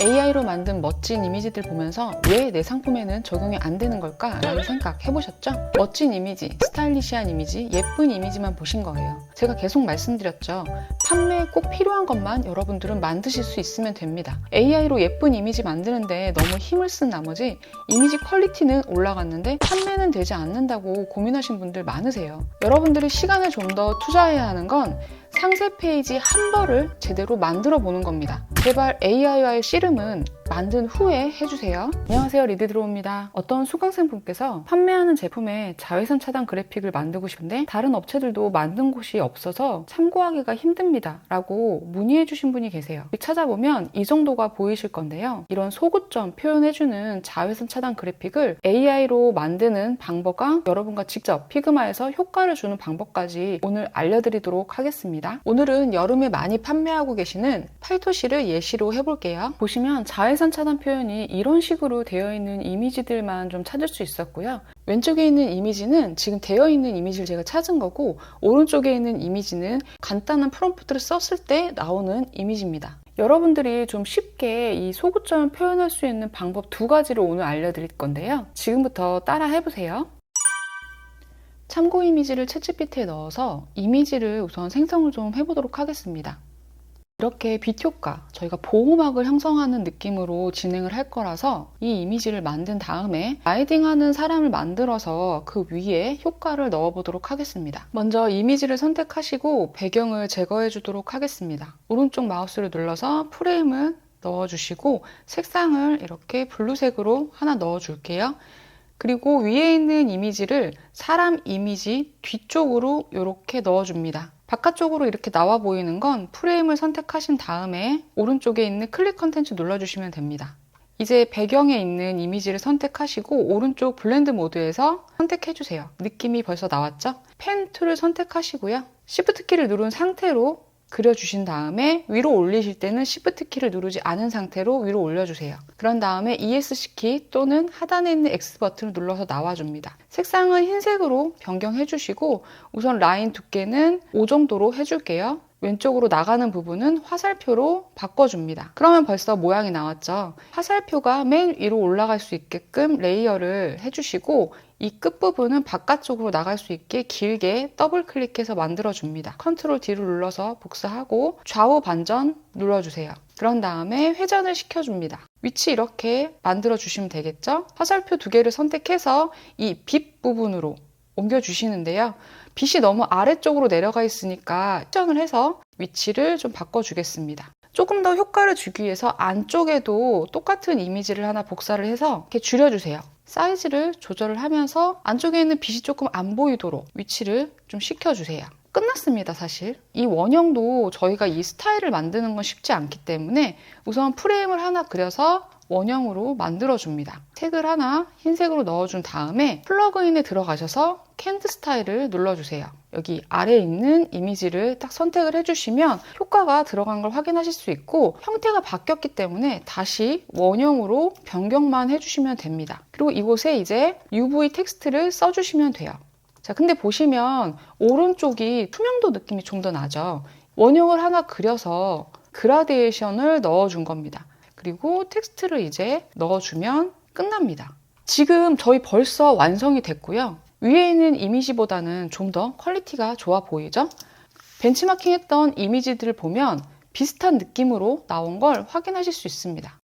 AI로 만든 멋진 이미지들 보면서 왜 내 상품에는 적용이 안 되는 걸까? 라는 생각 해보셨죠? 멋진 이미지, 스타일리시한 이미지, 예쁜 이미지만 보신 거예요. 제가 계속 말씀드렸죠. 판매에 꼭 필요한 것만 여러분들은 만드실 수 있으면 됩니다. AI로 예쁜 이미지 만드는데 너무 힘을 쓴 나머지 이미지 퀄리티는 올라갔는데 판매는 되지 않는다고 고민하신 분들 많으세요. 여러분들이 시간을 좀 더 투자해야 하는 건 상세 페이지 한 벌을 제대로 만들어 보는 겁니다. 제발 AI와의 씨름은 만든 후에 해주세요. 안녕하세요, 리드드로우입니다. 어떤 수강생분께서 판매하는 제품에 자외선 차단 그래픽을 만들고 싶은데 다른 업체들도 만든 곳이 없어서 참고하기가 힘듭니다 라고 문의해 주신 분이 계세요. 찾아보면 이 정도가 보이실 건데요. 이런 소구점 표현해주는 자외선 차단 그래픽을 AI로 만드는 방법과 여러분과 직접 피그마에서 효과를 주는 방법까지 오늘 알려드리도록 하겠습니다. 오늘은 여름에 많이 판매하고 계시는 팔토시를 예시로 해볼게요. 보시면 자외선 차단 표현이 이런 식으로 되어 있는 이미지들만 좀 찾을 수 있었고요. 왼쪽에 있는 이미지는 지금 되어 있는 이미지를 제가 찾은 거고, 오른쪽에 있는 이미지는 간단한 프롬프트를 썼을 때 나오는 이미지입니다. 여러분들이 좀 쉽게 이 소구점을 표현할 수 있는 방법 두 가지를 오늘 알려드릴 건데요. 지금부터 따라 해보세요. 참고 이미지를 챗GPT에 넣어서 이미지를 우선 생성을 좀 해보도록 하겠습니다. 이렇게 빛 효과, 저희가 보호막을 형성하는 느낌으로 진행을 할 거라서 이 이미지를 만든 다음에 라이딩하는 사람을 만들어서 그 위에 효과를 넣어보도록 하겠습니다. 먼저 이미지를 선택하시고 배경을 제거해 주도록 하겠습니다. 오른쪽 마우스를 눌러서 프레임을 넣어주시고 색상을 이렇게 블루색으로 하나 넣어줄게요. 그리고 위에 있는 이미지를 사람 이미지 뒤쪽으로 이렇게 넣어줍니다. 바깥쪽으로 이렇게 나와 보이는 건 프레임을 선택하신 다음에 오른쪽에 있는 클릭 컨텐츠 눌러주시면 됩니다. 이제 배경에 있는 이미지를 선택하시고 오른쪽 블렌드 모드에서 선택해주세요. 느낌이 벌써 나왔죠? 펜 툴을 선택하시고요. Shift 키를 누른 상태로 그려주신 다음에 위로 올리실 때는 Shift 키를 누르지 않은 상태로 위로 올려주세요. 그런 다음에 ESC 키 또는 하단에 있는 X 버튼을 눌러서 나와줍니다. 색상은 흰색으로 변경해주시고 우선 라인 두께는 5 정도로 해줄게요. 왼쪽으로 나가는 부분은 화살표로 바꿔줍니다. 그러면 벌써 모양이 나왔죠? 화살표가 맨 위로 올라갈 수 있게끔 레이어를 해주시고 이 끝부분은 바깥쪽으로 나갈 수 있게 길게 더블 클릭해서 만들어줍니다. 컨트롤 D를 눌러서 복사하고 좌우 반전 눌러주세요. 그런 다음에 회전을 시켜줍니다. 위치 이렇게 만들어주시면 되겠죠? 화살표 2개를 선택해서 이 빛 부분으로 옮겨주시는데요. 빛이 너무 아래쪽으로 내려가 있으니까 회전을 해서 위치를 좀 바꿔주겠습니다. 조금 더 효과를 주기 위해서 안쪽에도 똑같은 이미지를 하나 복사를 해서 이렇게 줄여주세요. 사이즈를 조절을 하면서 안쪽에 있는 빛이 조금 안 보이도록 위치를 좀 시켜주세요. 끝났습니다, 사실. 이 원형도 저희가 이 스타일을 만드는 건 쉽지 않기 때문에 우선 프레임을 하나 그려서 원형으로 만들어줍니다. 색을 하나 흰색으로 넣어준 다음에 플러그인에 들어가셔서 캔드 스타일을 눌러주세요. 여기 아래에 있는 이미지를 딱 선택을 해주시면 효과가 들어간 걸 확인하실 수 있고 형태가 바뀌었기 때문에 다시 원형으로 변경만 해주시면 됩니다. 그리고 이곳에 이제 UV 텍스트를 써주시면 돼요. 자, 근데 보시면 오른쪽이 투명도 느낌이 좀 더 나죠. 원형을 하나 그려서 그라데이션을 넣어준 겁니다. 그리고 텍스트를 이제 넣어주면 끝납니다. 지금 저희 벌써 완성이 됐고요. 위에 있는 이미지보다는 좀 더 퀄리티가 좋아 보이죠? 벤치마킹 했던 이미지들을 보면 비슷한 느낌으로 나온 걸 확인하실 수 있습니다.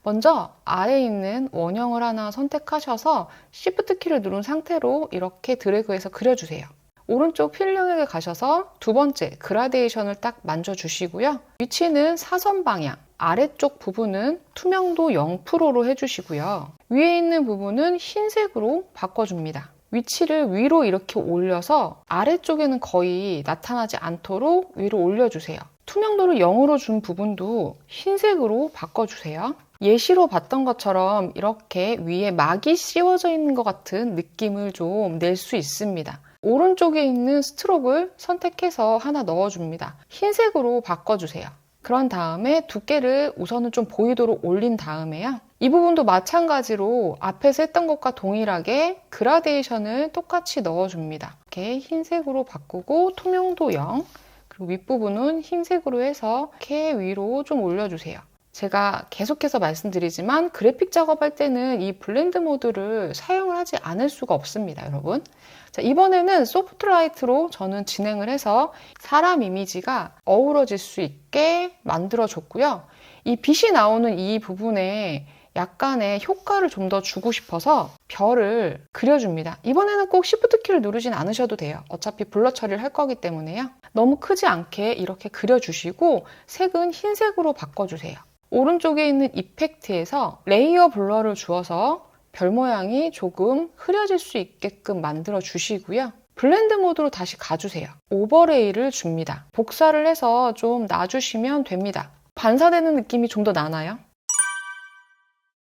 먼저 아래에 있는 원형을 하나 선택하셔서 Shift 키를 누른 상태로 이렇게 드래그해서 그려주세요. 오른쪽 필 영역에 가셔서 두 번째 그라데이션을 딱 만져주시고요. 위치는 사선 방향, 아래쪽 부분은 투명도 0%로 해주시고요. 위에 있는 부분은 흰색으로 바꿔줍니다. 위치를 위로 이렇게 올려서 아래쪽에는 거의 나타나지 않도록 위로 올려주세요. 투명도를 0으로 준 부분도 흰색으로 바꿔주세요. 예시로 봤던 것처럼 이렇게 위에 막이 씌워져 있는 것 같은 느낌을 좀 낼 수 있습니다. 오른쪽에 있는 스트로크를 선택해서 하나 넣어줍니다. 흰색으로 바꿔주세요. 그런 다음에 두께를 우선은 좀 보이도록 올린 다음에요. 이 부분도 마찬가지로 앞에서 했던 것과 동일하게 그라데이션을 똑같이 넣어줍니다. 이렇게 흰색으로 바꾸고 투명도 0, 그리고 윗부분은 흰색으로 해서 이렇게 위로 좀 올려주세요. 제가 계속해서 말씀드리지만 그래픽 작업할 때는 이 블렌드 모드를 사용을 하지 않을 수가 없습니다, 여러분. 자, 이번에는 소프트라이트로 저는 진행을 해서 사람 이미지가 어우러질 수 있게 만들어줬고요. 이 빛이 나오는 이 부분에 약간의 효과를 좀 더 주고 싶어서 별을 그려줍니다. 이번에는 꼭 Shift 키를 누르진 않으셔도 돼요. 어차피 블러 처리를 할 거기 때문에요. 너무 크지 않게 이렇게 그려주시고 색은 흰색으로 바꿔주세요. 오른쪽에 있는 이펙트에서 레이어 블러를 주어서 별 모양이 조금 흐려질 수 있게끔 만들어 주시고요. 블렌드 모드로 다시 가주세요. 오버레이를 줍니다. 복사를 해서 좀 놔주시면 됩니다. 반사되는 느낌이 좀 더 나나요?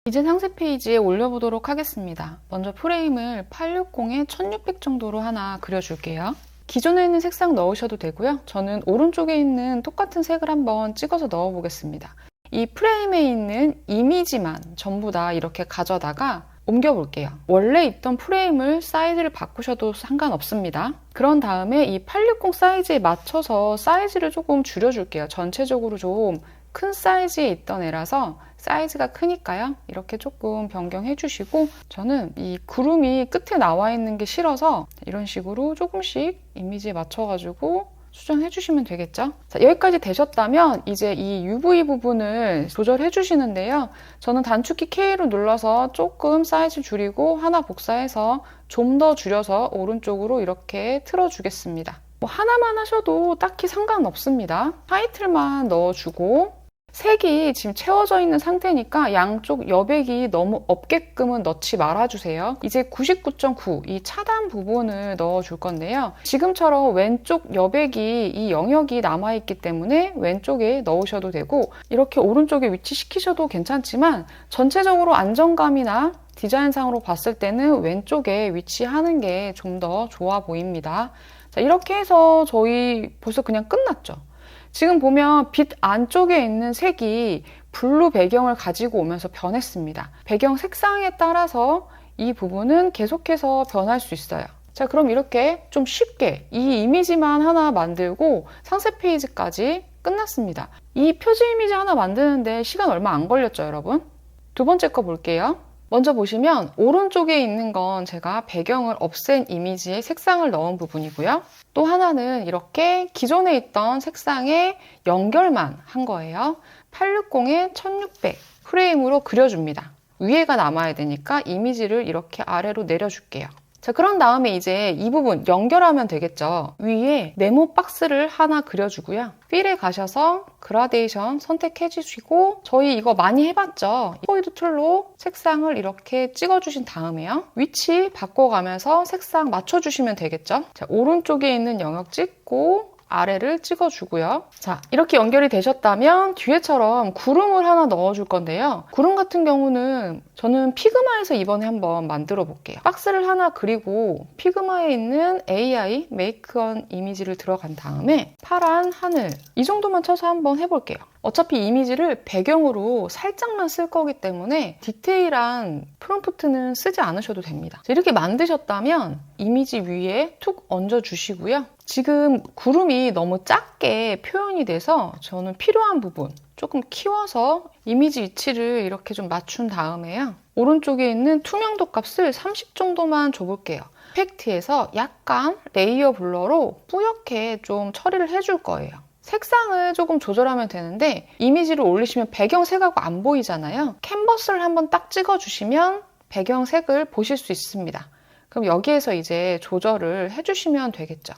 이제 상세 페이지에 올려보도록 하겠습니다. 먼저 프레임을 860에 1600 정도로 하나 그려줄게요. 기존에 있는 색상 넣으셔도 되고요. 저는 오른쪽에 있는 똑같은 색을 한번 찍어서 넣어보겠습니다. 이 프레임에 있는 이미지만 전부 다 이렇게 가져다가 옮겨볼게요. 원래 있던 프레임을 사이즈를 바꾸셔도 상관없습니다. 그런 다음에 이 860 사이즈에 맞춰서 사이즈를 조금 줄여줄게요. 전체적으로 좀 큰 사이즈에 있던 애라서 사이즈가 크니까요. 이렇게 조금 변경해 주시고 저는 이 구름이 끝에 나와 있는 게 싫어서 이런 식으로 조금씩 이미지에 맞춰가지고 수정해 주시면 되겠죠. 자, 여기까지 되셨다면 이제 이 UV 부분을 조절해 주시는데요. 저는 단축키 K로 눌러서 조금 사이즈 줄이고 하나 복사해서 좀 더 줄여서 오른쪽으로 이렇게 틀어 주겠습니다. 뭐 하나만 하셔도 딱히 상관없습니다. 타이틀만 넣어주고 색이 지금 채워져 있는 상태니까 양쪽 여백이 너무 없게끔은 넣지 말아주세요. 이제 99.9 이 차단 부분을 넣어줄 건데요. 지금처럼 왼쪽 여백이 이 영역이 남아있기 때문에 왼쪽에 넣으셔도 되고 이렇게 오른쪽에 위치시키셔도 괜찮지만 전체적으로 안정감이나 디자인상으로 봤을 때는 왼쪽에 위치하는 게 좀 더 좋아 보입니다. 자, 이렇게 해서 저희 벌써 그냥 끝났죠. 지금 보면 빛 안쪽에 있는 색이 블루 배경을 가지고 오면서 변했습니다. 배경 색상에 따라서 이 부분은 계속해서 변할 수 있어요. 자, 그럼 이렇게 좀 쉽게 이 이미지만 하나 만들고 상세 페이지까지 끝났습니다. 이 표지 이미지 하나 만드는데 시간 얼마 안 걸렸죠, 여러분? 두 번째 거 볼게요. 먼저 보시면 오른쪽에 있는 건 제가 배경을 없앤 이미지에 색상을 넣은 부분이고요. 또 하나는 이렇게 기존에 있던 색상에 연결만 한 거예요. 860에 1600 프레임으로 그려줍니다. 위에가 남아야 되니까 이미지를 이렇게 아래로 내려줄게요. 자, 그런 다음에 이제 이 부분 연결하면 되겠죠. 위에 네모 박스를 하나 그려주고요. 필에 가셔서 그라데이션 선택해 주시고 저희 이거 많이 해봤죠. 포이드 툴로 색상을 이렇게 찍어주신 다음에요. 위치 바꿔가면서 색상 맞춰주시면 되겠죠. 자, 오른쪽에 있는 영역 찍고 아래를 찍어주고요. 자, 이렇게 연결이 되셨다면 뒤에처럼 구름을 하나 넣어줄 건데요. 구름 같은 경우는 저는 피그마에서 이번에 한번 만들어 볼게요. 박스를 하나 그리고 피그마에 있는 AI Make on 이미지를 들어간 다음에 파란 하늘 이 정도만 쳐서 한번 해볼게요. 어차피 이미지를 배경으로 살짝만 쓸 거기 때문에 디테일한 프롬프트는 쓰지 않으셔도 됩니다. 이렇게 만드셨다면 이미지 위에 툭 얹어주시고요. 지금 구름이 너무 작게 표현이 돼서 저는 필요한 부분 조금 키워서 이미지 위치를 이렇게 좀 맞춘 다음에요. 오른쪽에 있는 투명도 값을 30 정도만 줘볼게요. 이펙트에서 약간 레이어 블러로 뿌옇게 좀 처리를 해줄 거예요. 색상을 조금 조절하면 되는데 이미지를 올리시면 배경색하고 안 보이잖아요. 캔버스를 한번 딱 찍어주시면 배경색을 보실 수 있습니다. 그럼 여기에서 이제 조절을 해주시면 되겠죠.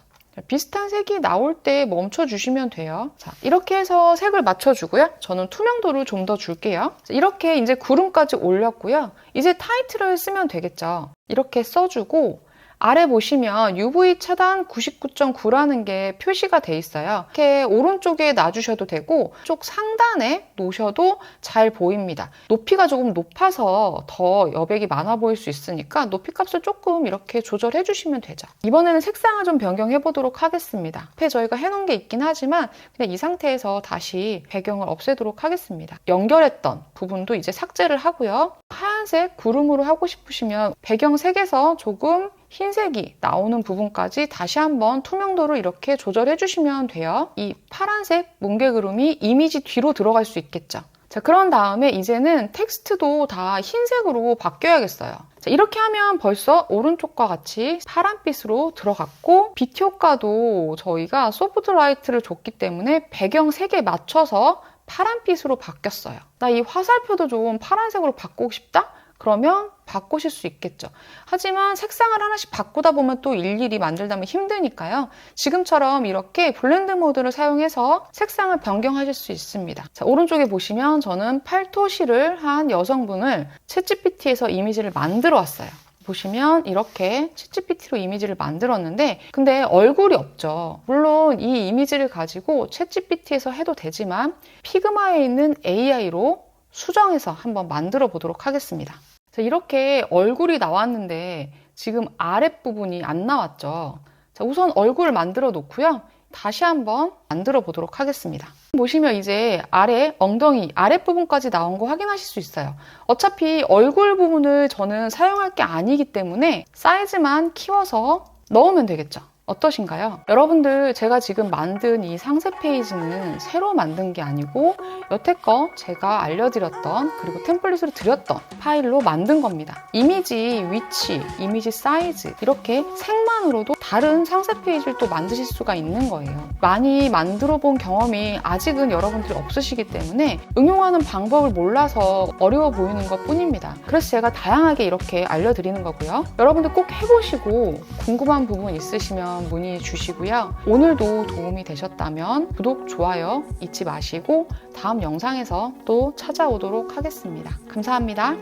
비슷한 색이 나올 때 멈춰주시면 돼요. 자, 이렇게 해서 색을 맞춰주고요. 저는 투명도를 좀 더 줄게요. 이렇게 이제 구름까지 올렸고요. 이제 타이틀을 쓰면 되겠죠. 이렇게 써주고 아래 보시면 UV 차단 99.9라는 게 표시가 돼 있어요. 이렇게 오른쪽에 놔주셔도 되고 쪽 상단에 놓으셔도 잘 보입니다. 높이가 조금 높아서 더 여백이 많아 보일 수 있으니까 높이 값을 조금 이렇게 조절해 주시면 되죠. 이번에는 색상을 좀 변경해 보도록 하겠습니다. 앞에 저희가 해놓은 게 있긴 하지만 그냥 이 상태에서 다시 배경을 없애도록 하겠습니다. 연결했던 부분도 이제 삭제를 하고요. 하얀색 구름으로 하고 싶으시면 배경색에서 조금 흰색이 나오는 부분까지 다시 한번 투명도를 이렇게 조절해 주시면 돼요. 이 파란색 뭉게구름이 이미지 뒤로 들어갈 수 있겠죠. 자, 그런 다음에 이제는 텍스트도 다 흰색으로 바뀌어야겠어요. 자, 이렇게 하면 벌써 오른쪽과 같이 파란빛으로 들어갔고, 빛 효과도 저희가 소프트 라이트를 줬기 때문에 배경 색에 맞춰서 파란빛으로 바뀌었어요. 나 이 화살표도 좀 파란색으로 바꾸고 싶다? 그러면 바꾸실 수 있겠죠. 하지만 색상을 하나씩 바꾸다 보면 또 일일이 만들다면 힘드니까요. 지금처럼 이렇게 블렌드 모드를 사용해서 색상을 변경하실 수 있습니다. 자, 오른쪽에 보시면 저는 팔토시를 한 여성분을 챗GPT에서 이미지를 만들어 왔어요. 보시면 이렇게 챗GPT로 이미지를 만들었는데 근데 얼굴이 없죠. 물론 이 이미지를 가지고 챗GPT에서 해도 되지만 피그마에 있는 AI로 수정해서 한번 만들어 보도록 하겠습니다. 자, 이렇게 얼굴이 나왔는데 지금 아랫부분이 안 나왔죠. 자, 우선 얼굴을 만들어 놓고요. 다시 한번 만들어 보도록 하겠습니다. 보시면 이제 아래 엉덩이 아랫부분까지 나온 거 확인하실 수 있어요. 어차피 얼굴 부분을 저는 사용할 게 아니기 때문에 사이즈만 키워서 넣으면 되겠죠. 어떠신가요? 여러분들 제가 지금 만든 이 상세 페이지는 새로 만든 게 아니고 여태껏 제가 알려드렸던 그리고 템플릿으로 드렸던 파일로 만든 겁니다. 이미지 위치, 이미지 사이즈 이렇게 색만으로도 다른 상세 페이지를 또 만드실 수가 있는 거예요. 많이 만들어 본 경험이 아직은 여러분들이 없으시기 때문에 응용하는 방법을 몰라서 어려워 보이는 것 뿐입니다. 그래서 제가 다양하게 이렇게 알려드리는 거고요. 여러분들 꼭 해보시고 궁금한 부분 있으시면 문의 주시고요. 오늘도 도움이 되셨다면 구독, 좋아요 잊지 마시고 다음 영상에서 또 찾아오도록 하겠습니다. 감사합니다.